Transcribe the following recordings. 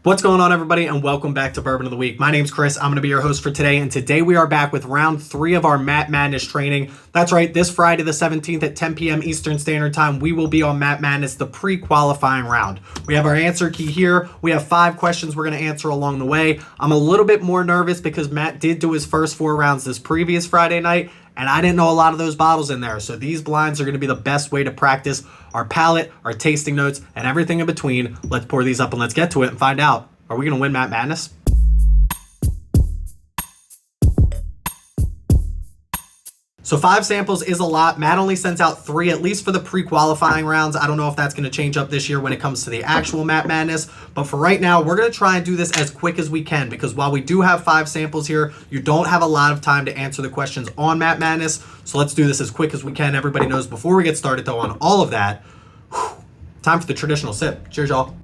What's going on, everybody, and welcome back to Bourbon of the Week. My name's Chris. I'm going to be your host for today, and today we are back with round 3 of our Matt Madness training. That's right, this Friday the 17th at 10 p.m. Eastern Standard Time, we will be on Matt Madness, the pre-qualifying round. We have our answer key here. We have 5 questions we're going to answer along the way. I'm a little bit more nervous because Matt did do his first 4 rounds this previous Friday night, and I didn't know a lot of those bottles in there. So these blinds are going to be the best way to practice our palate, our tasting notes, and everything in between. Let's pour these up and let's get to it and find out. Are we going to win Matt Madness? So 5 samples is a lot. Matt only sends out 3, at least for the pre-qualifying rounds. I don't know if that's going to change up this year when it comes to the actual Matt Madness. But for right now, we're going to try and do this as quick as we can, because while we do have 5 samples here, you don't have a lot of time to answer the questions on Matt Madness. So let's do this as quick as we can. Everybody knows before we get started, though, on all of that, time for the traditional sip. Cheers, y'all.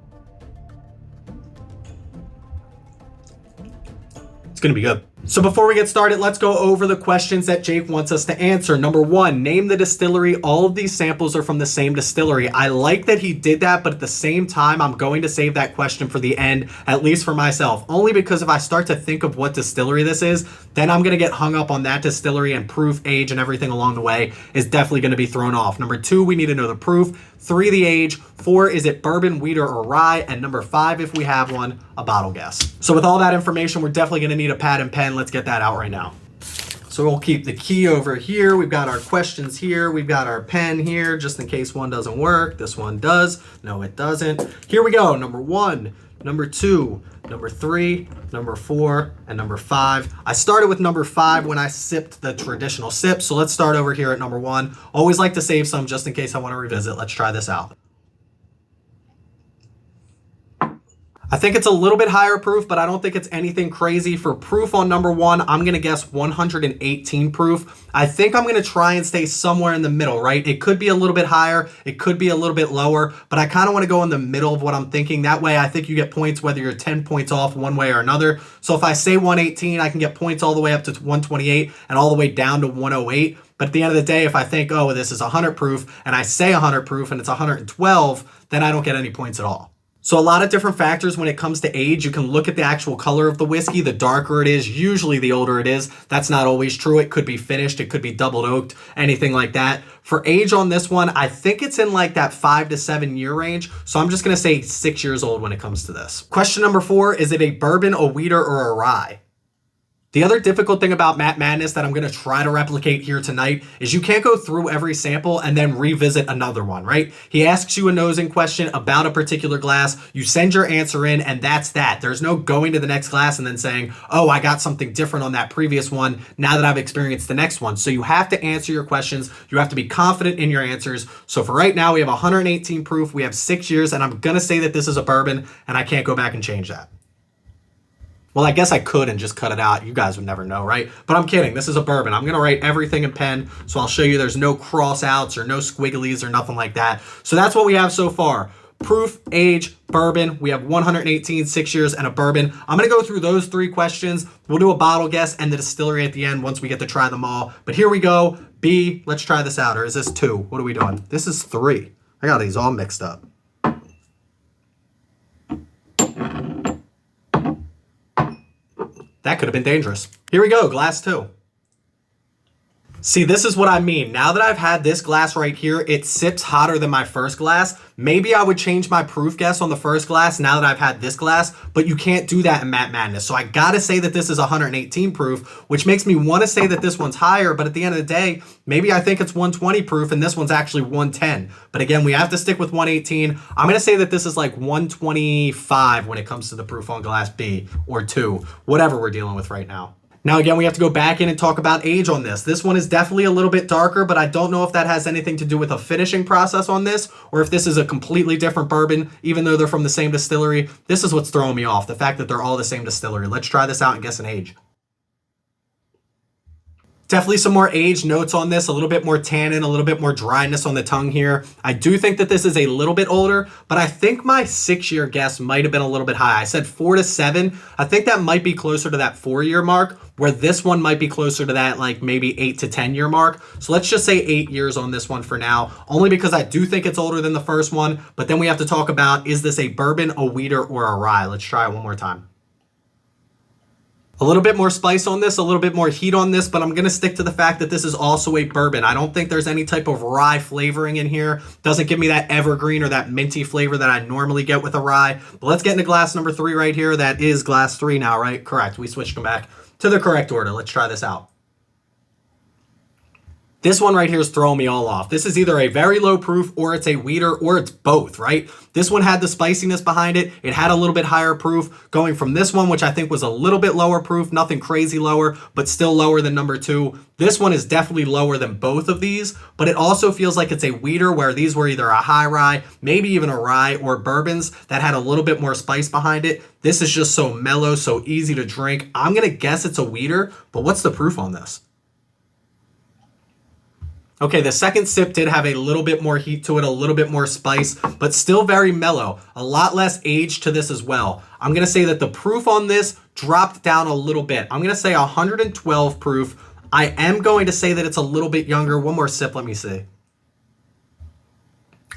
It's going to be good. So before we get started, let's go over the questions that Jake wants us to answer. Number 1, name the distillery. All of these samples are from the same distillery. I like that he did that, but at the same time, I'm going to save that question for the end, at least for myself. Only because if I start to think of what distillery this is, then I'm going to get hung up on that distillery, and proof, age, and everything along the way is definitely going to be thrown off. Number 2, we need to know the proof. 3, the age. 4, is it bourbon, wheat, or rye? And number 5, if we have one, a bottle guess. So with all that information, we're definitely going to need a pad and pen. Let's get that out right now. So we'll keep the key over here. We've got our questions here. We've got our pen here, just in case one doesn't work. This one does. No, it doesn't. Here we go. Number 1, number 2, number 3, number 4, and number 5. I started with number 5 when I sipped the traditional sip. So let's start over here at number 1. Always like to save some just in case I want to revisit. Let's try this out. I think it's a little bit higher proof, but I don't think it's anything crazy. For proof on number 1, I'm going to guess 118 proof. I think I'm going to try and stay somewhere in the middle, right? It could be a little bit higher. It could be a little bit lower, but I kind of want to go in the middle of what I'm thinking. That way, I think you get points whether you're 10 points off one way or another. So if I say 118, I can get points all the way up to 128 and all the way down to 108. But at the end of the day, if I think, oh, this is 100 proof, and I say 100 proof and it's 112, then I don't get any points at all. So a lot of different factors when it comes to age. You can look at the actual color of the whiskey. The darker it is, usually the older it is. That's not always true. It could be finished. It could be double oaked, anything like that. For age on this one, I think it's in like that 5 to 7 year range. So I'm just going to say 6 years old when it comes to this. Question number 4, is it a bourbon, a wheater, or a rye? The other difficult thing about Matt Madness that I'm going to try to replicate here tonight is you can't go through every sample and then revisit another one, right? He asks you a nosing question about a particular glass. You send your answer in, and that's that. There's no going to the next glass and then saying, oh, I got something different on that previous one now that I've experienced the next one. So you have to answer your questions. You have to be confident in your answers. So for right now, we have 118 proof. We have 6 years, and I'm going to say that this is a bourbon, and I can't go back and change that. Well, I guess I could and just cut it out. You guys would never know, right? But I'm kidding. This is a bourbon. I'm going to write everything in pen, so I'll show you there's no cross outs or no squigglies or nothing like that. So that's what we have so far. Proof, age, bourbon. We have 118, 6 years, and a bourbon. I'm going to go through those 3 questions. We'll do a bottle guess and the distillery at the end once we get to try them all. But here we go. B, let's try this out. Or is this 2? What are we doing? This is 3. I got these all mixed up. That could have been dangerous. Here we go, glass 2. See, this is what I mean. Now that I've had this glass right here, it sips hotter than my first glass. Maybe I would change my proof guess on the first glass now that I've had this glass, but you can't do that in Matt Madness. So I gotta say that this is 118 proof, which makes me want to say that this one's higher, but at the end of the day, maybe I think it's 120 proof and this one's actually 110. But again, we have to stick with 118. I'm gonna say that this is like 125 when it comes to the proof on glass B or 2, whatever we're dealing with right now. Now, again, we have to go back in and talk about age on this. This one is definitely a little bit darker, but I don't know if that has anything to do with a finishing process on this or if this is a completely different bourbon, even though they're from the same distillery. This is what's throwing me off, the fact that they're all the same distillery. Let's try this out and guess an age. Definitely some more age notes on this, a little bit more tannin, a little bit more dryness on the tongue here. I do think that this is a little bit older, but I think my 6-year guess might have been a little bit high. I said 4 to 7. I think that might be closer to that 4-year mark, where this one might be closer to that like maybe 8 to 10-year mark. So let's just say 8 years on this one for now, only because I do think it's older than the first one. But then we have to talk about, is this a bourbon, a wheater, or a rye? Let's try it one more time. A little bit more spice on this, a little bit more heat on this, but I'm going to stick to the fact that this is also a bourbon. I don't think there's any type of rye flavoring in here. Doesn't give me that evergreen or that minty flavor that I normally get with a rye. But let's get into glass number 3 right here. That is glass 3 now, right? Correct. We switched them back to the correct order. Let's try this out. This one right here is throwing me all off. This is either a very low proof or it's a wheater or it's both, right? This one had the spiciness behind it. It had a little bit higher proof going from this one, which I think was a little bit lower proof, nothing crazy lower, but still lower than number 2. This one is definitely lower than both of these, but it also feels like it's a wheater where these were either a high rye, maybe even a rye, or bourbons that had a little bit more spice behind it. This is just so mellow, so easy to drink. I'm going to guess it's a wheater, but what's the proof on this? Okay, the second sip did have a little bit more heat to it, a little bit more spice, but still very mellow. A lot less age to this as well. I'm going to say that the proof on this dropped down a little bit. I'm going to say 112 proof. I am going to say that it's a little bit younger. One more sip, let me see.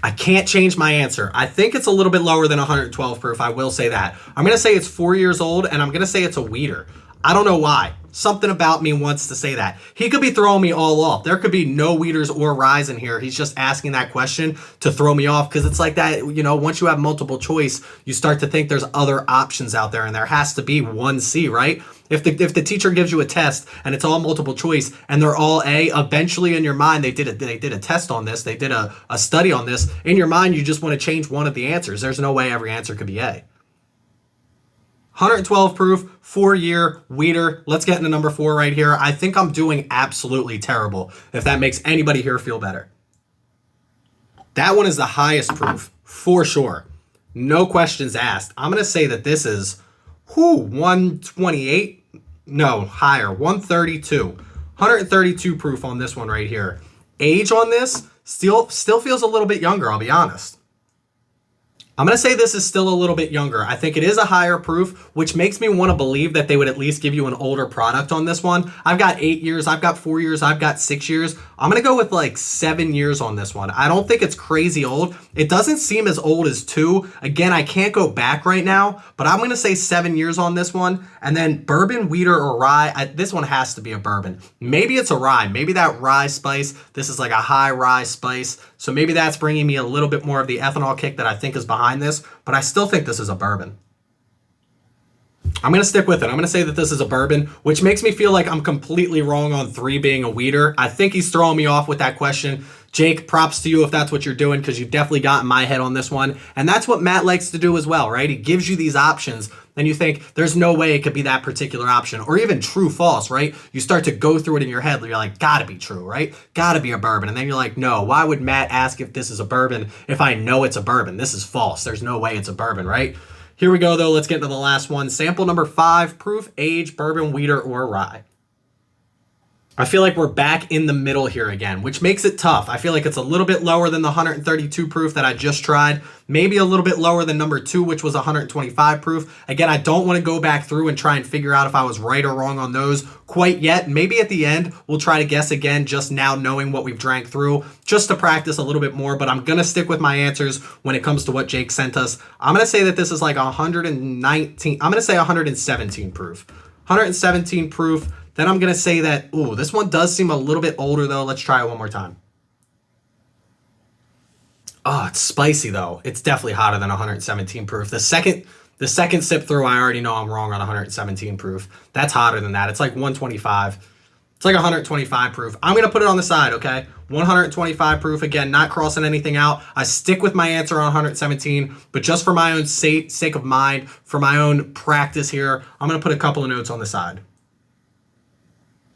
I can't change my answer. I think it's a little bit lower than 112 proof. I will say that. I'm going to say it's 4 years old, and I'm going to say it's a wheater. I don't know why. Something about me wants to say that. He could be throwing me all off. There could be no wheaters or ryes in here. He's just asking that question to throw me off because it's like that, you know, once you have multiple choice, you start to think there's other options out there and there has to be one C, right? If the teacher gives you a test and it's all multiple choice and they're all A, eventually in your mind, they did a test on this, they did a study on this. In your mind, you just want to change one of the answers. There's no way every answer could be A. 112 proof, 4-year wheater. Let's get into number 4 right here. I think I'm doing absolutely terrible, if that makes anybody here feel better. That one is the highest proof, for sure. No questions asked. I'm going to say that this is 128? No, higher, 132. 132 proof on this one right here. Age on this still feels a little bit younger, I'll be honest. I'm going to say this is still a little bit younger. I think it is a higher proof, which makes me want to believe that they would at least give you an older product on this one. I've got 8 years, I've got 4 years, I've got 6 years. I'm going to go with like 7 years on this one. I don't think it's crazy old. It doesn't seem as old as 2. Again, I can't go back right now, but I'm going to say 7 years on this one. And then bourbon, wheater, or rye, this one has to be a bourbon. Maybe it's a rye. Maybe that rye spice, this is like a high rye spice. So maybe that's bringing me a little bit more of the ethanol kick that I think is behind this, but I still think this is a bourbon. I'm going to stick with it. I'm going to say that this is a bourbon, which makes me feel like I'm completely wrong on 3 being a wheater. I think he's throwing me off with that question. Jake, props to you if that's what you're doing, because you've definitely gotten my head on this one. And that's what Matt likes to do as well, right? He gives you these options, and you think there's no way it could be that particular option, or even true, false, right? You start to go through it in your head. You're like, gotta be true, right? Gotta be a bourbon. And then you're like, no, why would Matt ask if this is a bourbon if I know it's a bourbon? This is false. There's no way it's a bourbon, right? Here we go, though. Let's get into the last one. Sample number 5, proof, age, bourbon, wheater, or rye. I feel like we're back in the middle here again, which makes it tough. I feel like it's a little bit lower than the 132 proof that I just tried. Maybe a little bit lower than number 2, which was 125 proof. Again, I don't want to go back through and try and figure out if I was right or wrong on those quite yet. Maybe at the end, we'll try to guess again, just now knowing what we've drank through, just to practice a little bit more. But I'm going to stick with my answers when it comes to what Jake sent us. I'm going to say that this is like 119. I'm going to say 117 proof. 117 proof. Then I'm going to say that, ooh, this one does seem a little bit older, though. Let's try it one more time. Oh, it's spicy, though. It's definitely hotter than 117 proof. The second sip through, I already know I'm wrong on 117 proof. That's hotter than that. It's like 125. It's like 125 proof. I'm going to put it on the side, okay? 125 proof. Again, not crossing anything out. I stick with my answer on 117, but just for my own sake of mind, for my own practice here, I'm going to put a couple of notes on the side.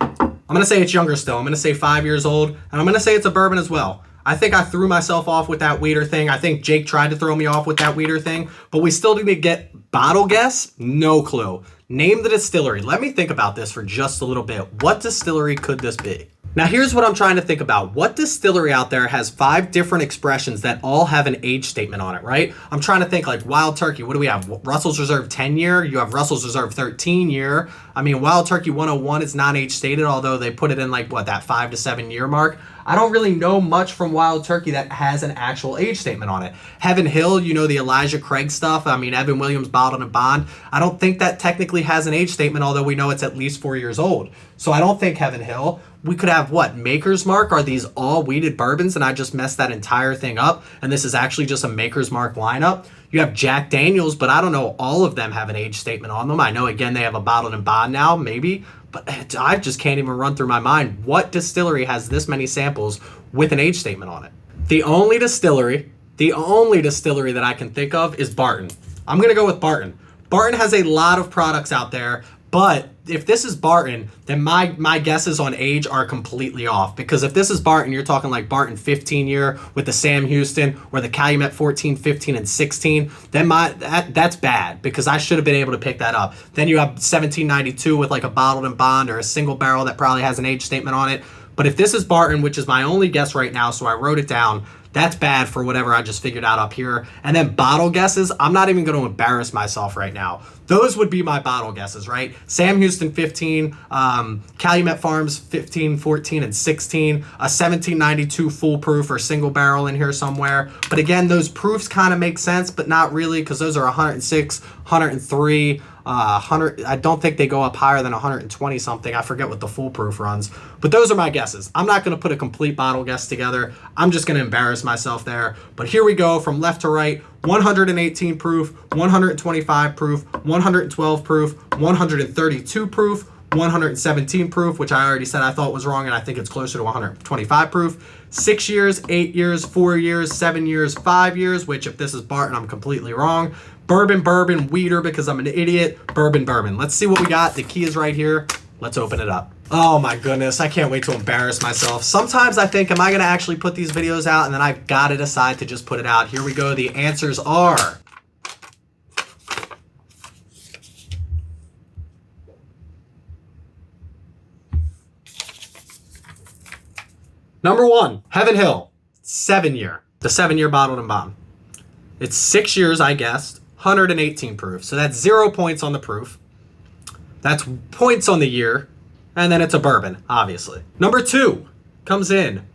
I'm going to say it's younger still. I'm going to say 5 years old, and I'm going to say it's a bourbon as well. I think I threw myself off with that weeder thing. I think Jake tried to throw me off with that weeder thing, but we still didn't get bottle guess. No clue. Name the distillery. Let me think about this for just a little bit. What distillery could this be? Now, here's what I'm trying to think about. What distillery out there has 5 different expressions that all have an age statement on it, right? I'm trying to think like Wild Turkey. What do we have? Russell's Reserve 10 year. You have Russell's Reserve 13 year. I mean, Wild Turkey 101 is not age stated, although they put it in like what, that 5 to 7 year mark. I don't really know much from Wild Turkey that has an actual age statement on it. Heaven Hill, you know, the Elijah Craig stuff. I mean, Evan Williams, Bottled and Bond. I don't think that technically has an age statement, although we know it's at least 4 years old. So I don't think Heaven Hill. We could have what? Maker's Mark? Are these all wheated bourbons and I just messed that entire thing up and this is actually just a Maker's Mark lineup? You have Jack Daniels, but I don't know all of them have an age statement on them. I know, again, they have a Bottled and Bond now, maybe, but I just can't even run through my mind. What distillery has this many samples with an age statement on it? The only distillery that I can think of is Barton. I'm going to go with Barton. Barton has a lot of products out there, but if this is Barton, then my guesses on age are completely off. Because if this is Barton, you're talking like Barton 15 year with the Sam Houston or the Calumet 14, 15, and 16. Then that's bad because I should have been able to pick that up. Then you have 1792 with like a Bottled and Bond or a single barrel that probably has an age statement on it. But if this is Barton, which is my only guess right now, so I wrote it down, that's bad for whatever I just figured out up here. And then bottle guesses, I'm not even going to embarrass myself right now. Those would be my bottle guesses, right? Sam Houston 15, Calumet Farms 15, 14, and 16, a 1792 full proof or single barrel in here somewhere. But again, those proofs kind of make sense, but not really because those are 106, 103, 100. I don't think they go up higher than 120 something. I forget what the full proof runs. But those are my guesses. I'm not going to put a complete bottle guess together. I'm just going to embarrass myself there. But here we go from left to right. 118 proof, 125 proof, 112 proof, 132 proof, 117 proof, which I already said I thought was wrong, and I think it's closer to 125 proof. 6 years, 8 years, 4 years, 7 years, 5 years, which if this is Barton, I'm completely wrong. Bourbon, weeder because I'm an idiot. Bourbon. Let's see what we got. The key is right here. Let's open it up. Oh my goodness, I can't wait to embarrass myself. Sometimes I think, am I going to actually put these videos out? And then I've got to decide to just put it out. Here we go. The answers are... Number 1, Heaven Hill, 7 year. The 7 year Bottled and Bond. It's 6 years, I guessed. 118 proof. So that's 0 points on the proof. That's points on the year. And then it's a bourbon, obviously. Number 2 comes in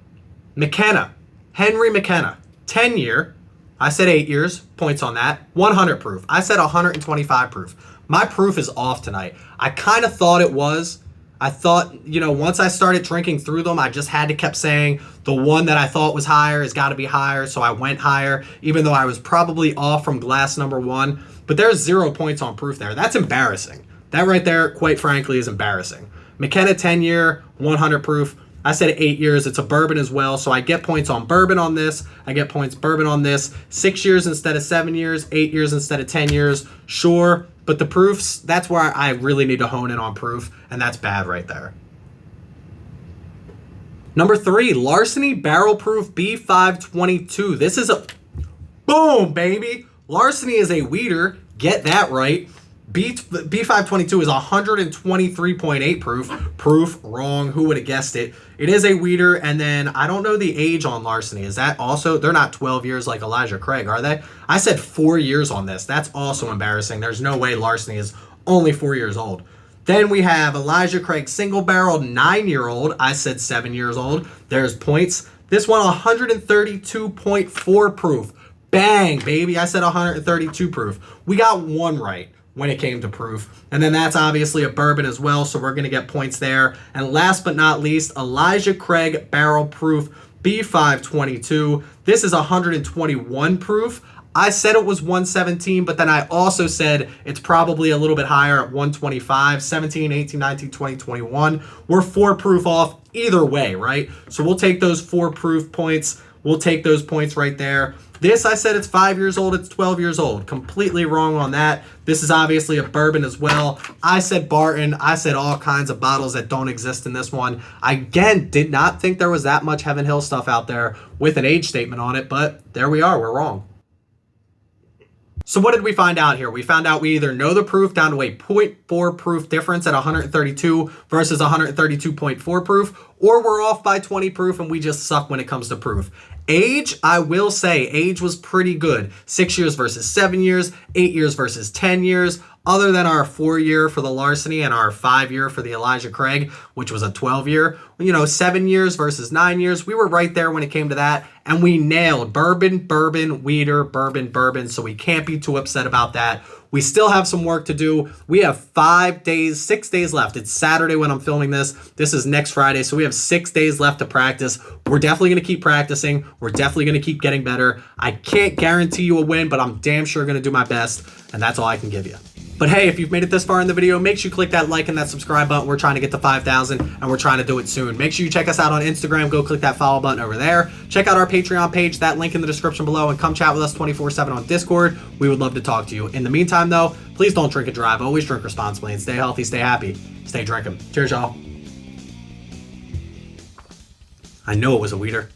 McKenna. Henry McKenna. 10 year. I said 8 years. Points on that. 100 proof. I said 125 proof. My proof is off tonight. I kind of thought it was. I thought, once I started drinking through them, I just had to keep saying the one that I thought was higher has got to be higher. So I went higher, even though I was probably off from glass number 1. But there's 0 points on proof there. That's embarrassing. That right there, quite frankly, is embarrassing. McKenna 10 year, 100 proof. I said 8 years. It's a bourbon as well. So I get points on bourbon on this. I get points bourbon on this. 6 years instead of 7 years. 8 years instead of 10 years. Sure. But the proofs, that's where I really need to hone in on proof. And that's bad right there. Number 3, Larceny Barrel Proof B522. This is a... Boom, baby. Larceny is a weeder. Get that right. B522 is 123.8 proof. Proof, wrong. Who would have guessed it? It is a weeder, and then I don't know the age on Larceny. Is that also... They're not 12 years like Elijah Craig, are they? I said 4 years on this. That's also embarrassing. There's no way Larceny is only 4 years old. Then we have Elijah Craig Single Barrel 9-year-old. I said 7 years old. There's points. This one 132.4 proof. Bang, baby. I said 132 proof. We got one right when it came to proof. And then that's obviously a bourbon as well, so we're going to get points there. And last but not least, Elijah Craig Barrel Proof B522. This is 121 proof. I said it was 117, but then I also said it's probably a little bit higher at 125, 17, 18, 19, 20, 21. We're 4 proof off either way, right? So we'll take those 4 proof points. We'll take those points right there. This, I said it's 5 years old, it's 12 years old. Completely wrong on that. This is obviously a bourbon as well. I said Barton. I said all kinds of bottles that don't exist in this one. I, again, did not think there was that much Heaven Hill stuff out there with an age statement on it, but there we are, we're wrong. So what did we find out here? We found out we either know the proof down to a 0.4 proof difference at 132 versus 132.4 proof, or we're off by 20 proof and we just suck when it comes to proof. Age, I will say, age was pretty good. 6 years versus 7 years, 8 years versus 10 years. Other than our 4-year for the Larceny and our 5-year for the Elijah Craig, which was a 12-year, 7 years versus 9 years. We were right there when it came to that, and we nailed bourbon, bourbon, weeder, bourbon, bourbon, so we can't be too upset about that. We still have some work to do. We have 6 days left. It's Saturday when I'm filming this. This is next Friday, so we have 6 days left to practice. We're definitely going to keep practicing. We're definitely going to keep getting better. I can't guarantee you a win, but I'm damn sure going to do my best, and that's all I can give you. But hey, if you've made it this far in the video, make sure you click that like and that subscribe button. We're trying to get to 5,000 and we're trying to do it soon. Make sure you check us out on Instagram. Go click that follow button over there. Check out our Patreon page, that link in the description below, and come chat with us 24/7 on Discord. We would love to talk to you. In the meantime, though, please don't drink and drive. Always drink responsibly and stay healthy, stay happy, stay drinking. Cheers, y'all. I know it was a weeder.